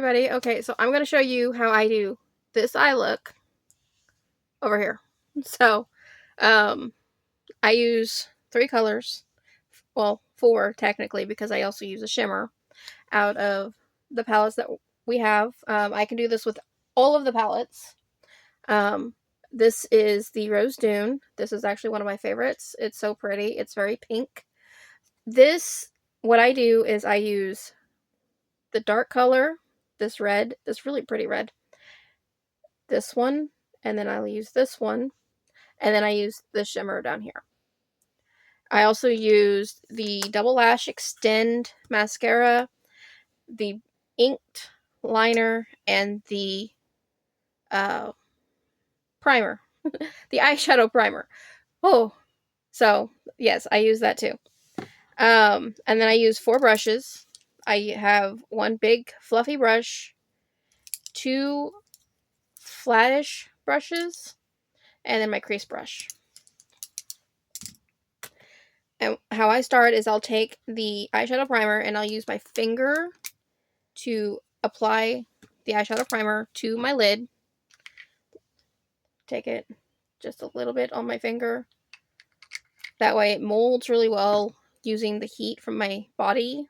everybody. Okay, so I'm going to show you how I do this eye look over here. So, I use 3 colors. Well, 4 technically, because I also use a shimmer out of the palettes that we have. I can do this with all of the palettes. This is the Rose Dune. This is actually one of my favorites. It's so pretty. It's very pink. What I do is I use the dark color, this red, this really pretty red, this one, and then I'll use this one, and then I use the shimmer down here. I also used the Double Lash Extend Mascara, the Inked Liner, and the primer, the eyeshadow primer. Oh, so yes, I use that too. And then I use 4 brushes. I have 1 big fluffy brush, 2 flattish brushes, and then my crease brush. And how I start is I'll take the eyeshadow primer and I'll use my finger to apply the eyeshadow primer to my lid. Take it just a little bit on my finger. That way it molds really well using the heat from my body.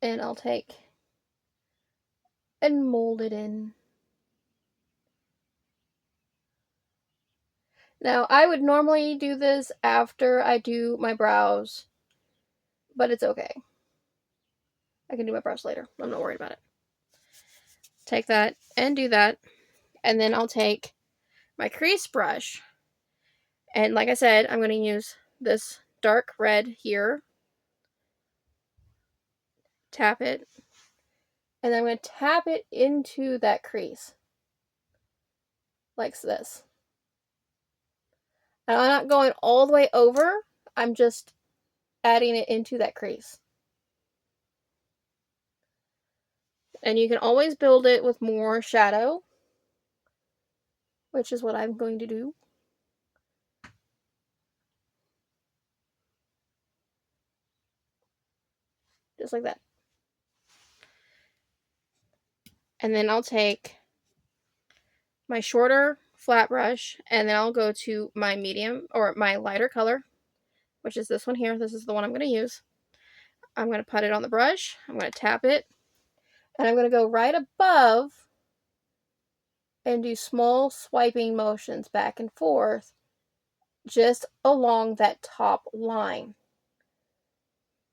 And I'll take and mold it in. Now, I would normally do this after I do my brows, but it's okay. I can do my brows later. I'm not worried about it. Take that and do that. And then I'll take my crease brush. And like I said, I'm going to use this dark red here. Tap it. And then I'm going to tap it into that crease. Like this. And I'm not going all the way over. I'm just adding it into that crease. And you can always build it with more shadow, which is what I'm going to do. Just like that. And then I'll take my shorter flat brush, and then I'll go to my medium, or my lighter color, which is this one here. This is the one I'm going to use. I'm going to put it on the brush. I'm going to tap it. And I'm going to go right above and do small swiping motions back and forth just along that top line.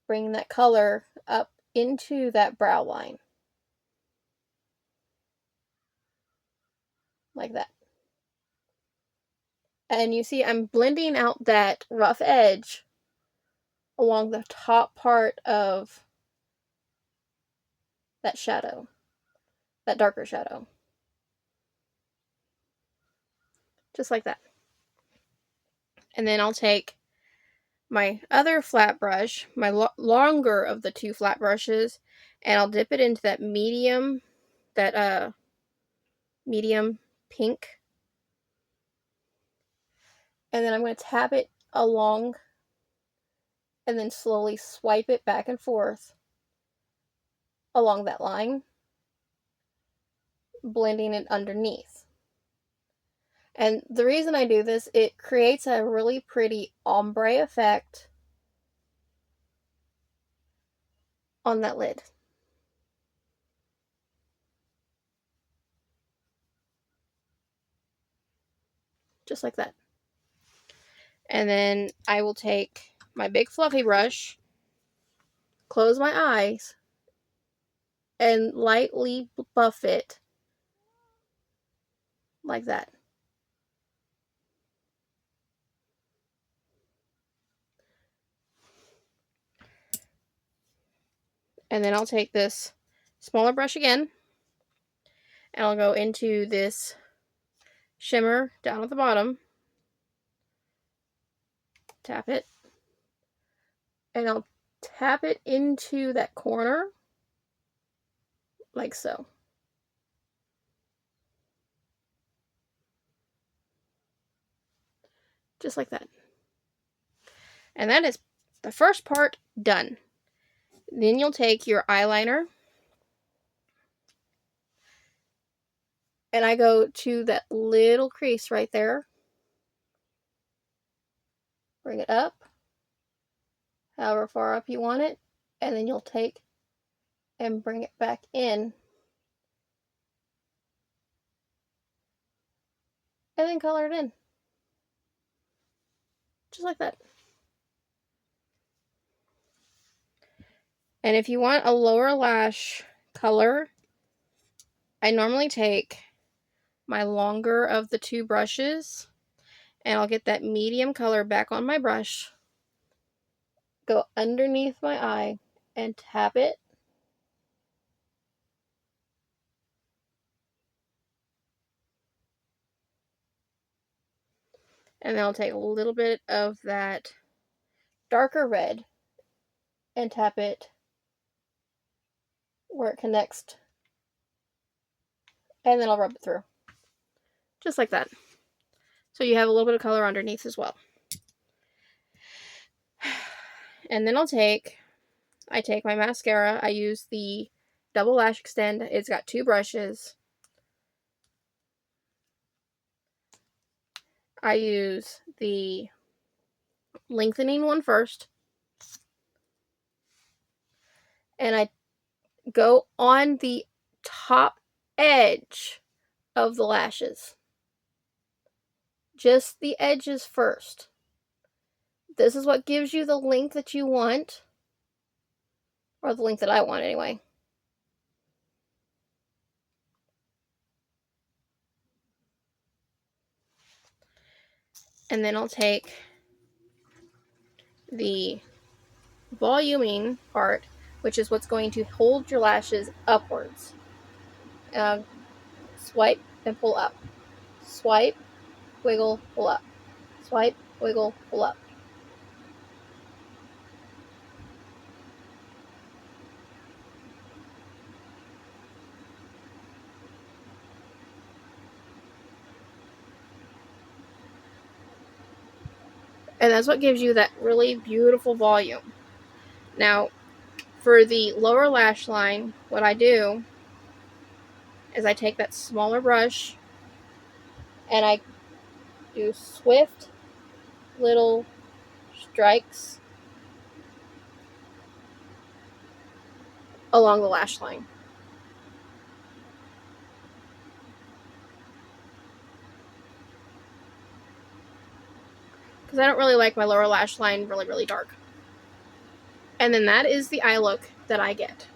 Bringing that color up into that brow line. Like that. And you see I'm blending out that rough edge along the top part of that shadow. That darker shadow. Just like that. And then I'll take my other flat brush, my longer of the 2 flat brushes, and I'll dip it into that medium pink. And then I'm going to tap it along and then slowly swipe it back and forth along that line, blending it underneath. And the reason I do this, it creates a really pretty ombre effect on that lid. Just like that. And then I will take my big fluffy brush, close my eyes, and lightly buff it like that. And then I'll take this smaller brush again, and I'll go into this shimmer down at the bottom, tap it, and I'll tap it into that corner, like so. Just like that. And that is the first part done. Then you'll take your eyeliner, and I go to that little crease right there. Bring it up, however far up you want it, and then you'll take and bring it back in. And then color it in. Just like that. And if you want a lower lash color, I normally take my longer of the two brushes, and I'll get that medium color back on my brush, go underneath my eye, and tap it. And then I'll take a little bit of that darker red and tap it where it connects. And then I'll rub it through. Just like that. So you have a little bit of color underneath as well. And then I take my mascara. I use the Double Lash Extend. It's got two brushes. I use the lengthening one first. And I go on the top edge of the lashes. Just the edges first. This is what gives you the length that you want. Or the length that I want anyway. And then I'll take the voluming part, which is what's going to hold your lashes upwards. Swipe and pull up. Swipe, wiggle, pull up. Swipe, wiggle, pull up. And that's what gives you that really beautiful volume. Now, for the lower lash line, what I do is I take that smaller brush and I do swift little strikes along the lash line. Because I don't really like my lower lash line really, really dark. And then that is the eye look that I get.